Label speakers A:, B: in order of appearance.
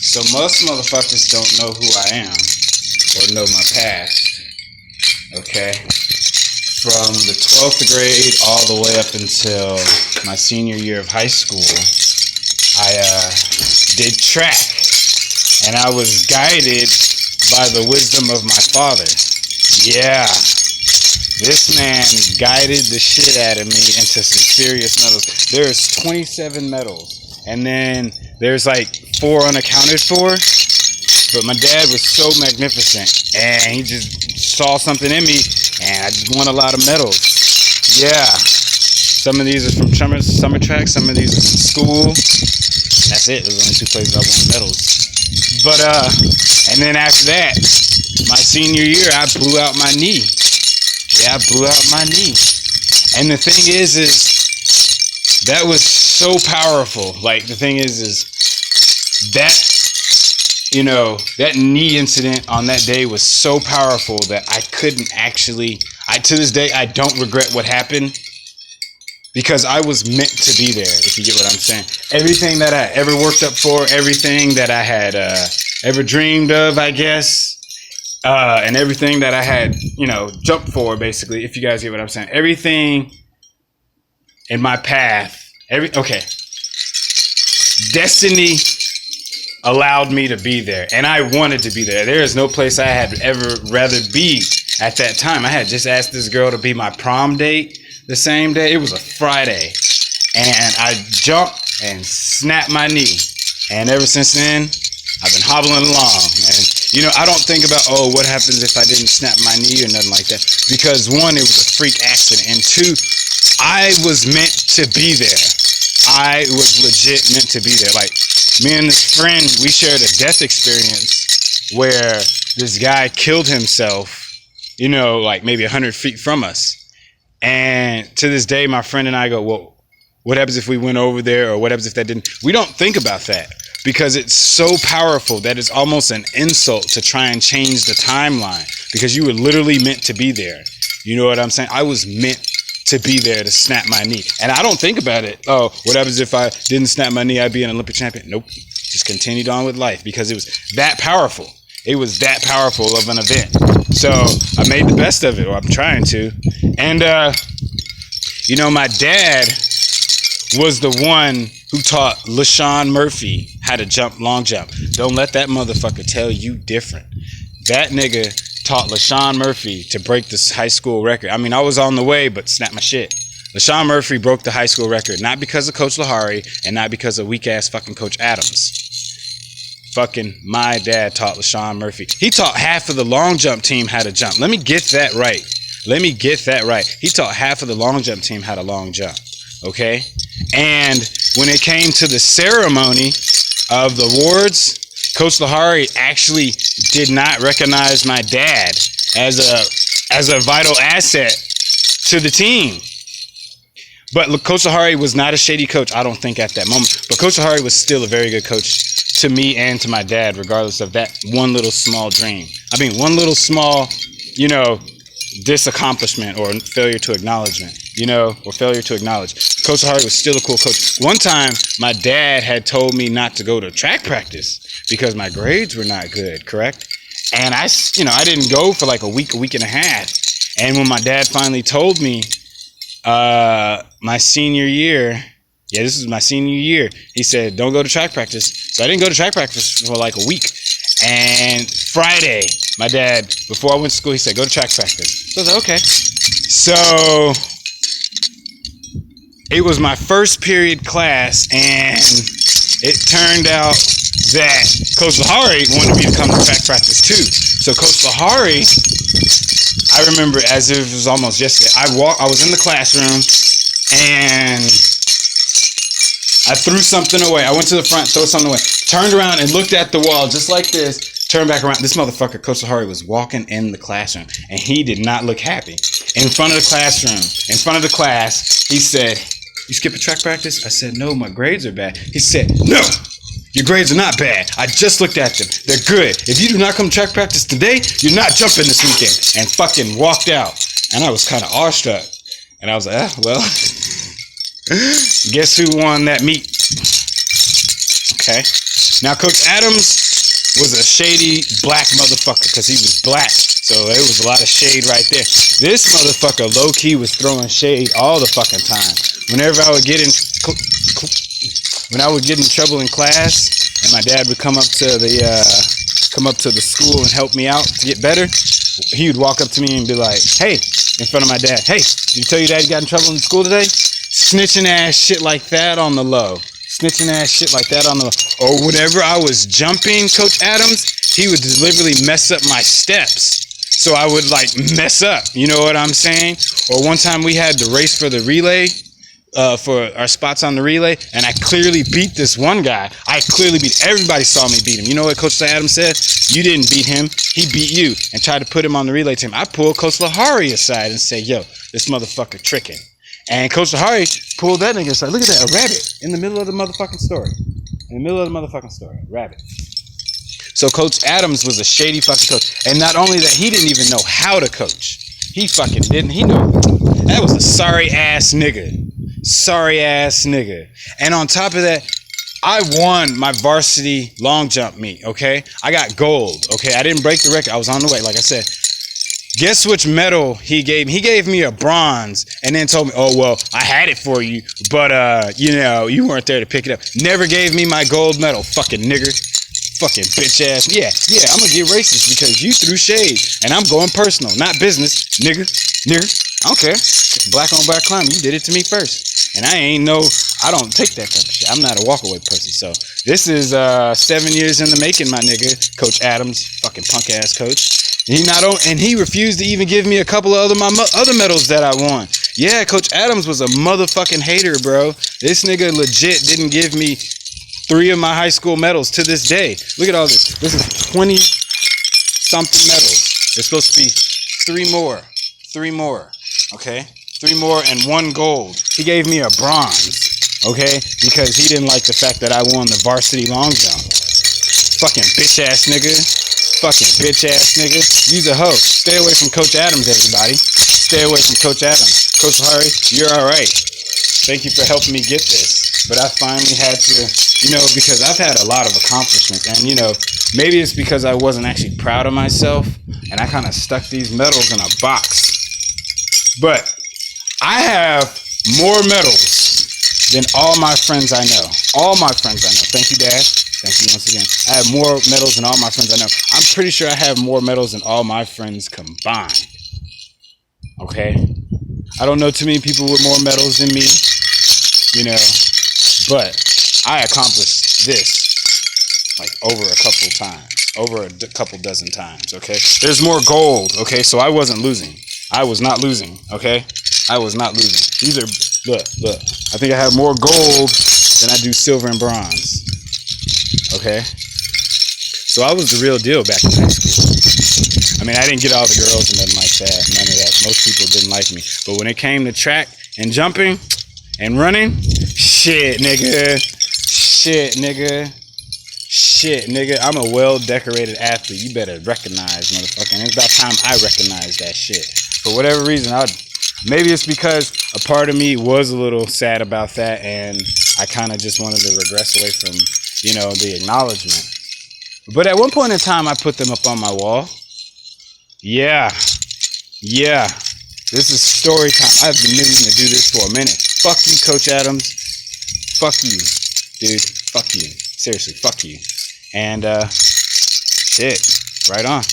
A: So most motherfuckers don't know who I am or know my past. Okay? From the 12th grade all the way up until my senior year of high school, I did track. And I was guided by the wisdom of my father. Yeah. This man guided the shit out of me into some serious medals. There's 27 medals. And then there's like 4 unaccounted for. But my dad was so magnificent. And he just saw something in me. And I just won a lot of medals. Yeah. Some of these are from summer track. Some of these are from school. That's it. Those are the only 2 places I won medals. But, and then after that, my senior year, I blew out my knee. Yeah, I blew out my knee. And the thing is that was so powerful. Like, the thing is that, you know, that knee incident on that day was so powerful that I couldn't actually, to this day, I don't regret what happened because I was meant to be there, if you get what I'm saying. Everything that I ever worked up for, everything that I had ever dreamed of, I guess, and everything that I had, you know, jumped for, basically, if you guys get what I'm saying. Everything in my path, destiny allowed me to be there, and I wanted to be there. There is no place I had ever rather be at that time. I had just asked this girl to be my prom date the same day. It was a Friday, and I jumped and snapped my knee, and ever since then, I've been hobbling along. And you know, I don't think about, oh, what happens if I didn't snap my knee or nothing like that, because 1, it was a freak accident, and 2, I was meant to be there. I was legit meant to be there. Like, me and this friend, we shared a death experience where this guy killed himself, you know, like maybe 100 feet from us. And to this day, my friend and I go, well, what happens if we went over there, or what happens if that didn't? We don't think about that because it's so powerful that it's almost an insult to try and change the timeline, because you were literally meant to be there. You know what I'm saying? I was meant to be there to snap my knee. And I don't think about it. Oh, what happens if I didn't snap my knee? I'd be an Olympic champion. Nope. Just continued on with life because it was that powerful. It was that powerful of an event. So I made the best of it, or I'm trying to. And, you know, my dad was the one who taught LaShawn Murphy how to jump long jump. Don't let that motherfucker tell you different. That nigga taught LaShawn Murphy to break this high school record. I mean, I was on the way, but snap my shit. LaShawn Murphy broke the high school record, not because of Coach Lahari and not because of weak-ass fucking Coach Adams. Fucking my dad taught LaShawn Murphy. He taught half of the long jump team how to jump. Let me get that right. He taught half of the long jump team how to long jump. Okay? And when it came to the ceremony of the awards, Coach Lahari actually did not recognize my dad as a vital asset to the team. But Coach Lahari was not a shady coach, I don't think, at that moment. But Coach Lahari was still a very good coach to me and to my dad, regardless of that one little small dream. I mean, one little small, you know, disaccomplishment or failure to acknowledgement, you know, or failure to acknowledge. Coach Lahari was still a cool coach. One time, my dad had told me not to go to track practice because my grades were not good, correct? And I didn't go for like a week and a half. And when my dad finally told me, my senior year, this was my senior year, he said, don't go to track practice. So I didn't go to track practice for like a week. And Friday, my dad, before I went to school, he said, go to track practice. So I was like, okay. So it was my first period class, and it turned out that Coach Lahari wanted me to come to track practice too. So Coach Lahari, I remember as if it was almost yesterday, I was in the classroom, and I threw something away. I went to the front, threw something away, turned around and looked at the wall just like this, turned back around. This motherfucker, Coach Lahari, was walking in the classroom, and he did not look happy. In front of the classroom, in front of the class, he said, you skipping track practice? I said, no, my grades are bad. He said, no, your grades are not bad. I just looked at them. They're good. If you do not come to track practice today, you're not jumping this weekend. And fucking walked out. And I was kind of awestruck. And I was like, well, guess who won that meet? Okay. Now, Coach Adams was a shady black motherfucker because he was black. So there was a lot of shade right there. This motherfucker low key was throwing shade all the fucking time. Whenever I would get in, when I would get in trouble in class, and my dad would come up to the school and help me out to get better, he would walk up to me and be like, "Hey," in front of my dad, "Hey, did you tell your dad you got in trouble in school today?" Snitching ass shit like that on the low. Snitching ass shit like that on the low. Or whenever I was jumping, Coach Adams, he would deliberately mess up my steps. So I would like mess up. You know what I'm saying? Or one time we had the race for the relay. For our spots on the relay, and I clearly beat this one guy. Everybody saw me beat him. You know what Coach Adams said? "You didn't beat him, he beat you," and tried to put him on the relay team. I pulled Coach Lahari aside and said, "Yo, this motherfucker tricking." And Coach Lahari pulled that nigga aside. "Look at that, a rabbit in the middle of the motherfucking story. Rabbit." So Coach Adams was a shady fucking coach. And not only that, he didn't even know how to coach. He fucking didn't. He knew. That was a sorry ass nigga. And on top of that, I won my varsity long jump meet, okay? I got gold, okay? I didn't break the record. I was on the way, like I said. Guess which medal he gave me? He gave me a bronze and then told me, "Oh, well, I had it for you, but, you weren't there to pick it up." Never gave me my gold medal, fucking nigger. Fucking bitch ass. Yeah, I'm gonna get racist because you threw shade and I'm going personal, not business, nigger. I don't care. Black on black crime, you did it to me first. And I don't take that type of shit. I'm not a walkaway person. So this is 7 years in the making, my nigga. Coach Adams, fucking punk ass coach. And he refused to even give me a couple of other medals that I won. Yeah, Coach Adams was a motherfucking hater, bro. This nigga legit didn't give me 3 of my high school medals to this day. Look at all this. This is 20 something medals. There's supposed to be 3 more. 3 more. Okay? 3 more and 1 gold. He gave me a bronze. Okay? Because he didn't like the fact that I won the varsity long jump. Fucking bitch ass nigga. You's a hoe. Stay away from Coach Adams, everybody. Stay away from Coach Adams. Coach Lahari, you're alright. Thank you for helping me get this. But I finally had to, because I've had a lot of accomplishments. And, maybe it's because I wasn't actually proud of myself. And I kind of stuck these medals in a box. But I have more medals than all my friends I know. Thank you, Dad. Thank you once again. I have more medals than all my friends I know. I'm pretty sure I have more medals than all my friends combined. Okay? I don't know too many people with more medals than me, but I accomplished this like over a couple dozen times, okay? There's more gold, okay? So I wasn't losing. I was not losing, okay? These are, look. I think I have more gold than I do silver and bronze, okay? So I was the real deal back in high school. I mean, I didn't get all the girls and nothing like that, none of that. Most people didn't like me. But when it came to track and jumping and running, shit, nigga. I'm a well-decorated athlete. You better recognize, motherfucker. And it's about time I recognize that shit. For whatever reason, maybe it's because a part of me was a little sad about that, and I kind of just wanted to regress away from, the acknowledgement. But at one point in time, I put them up on my wall. Yeah. This is story time. I've been meaning to do this for a minute. Fuck you, Coach Adams. Fuck you, dude. Fuck you. Seriously, fuck you. And, shit. Right on.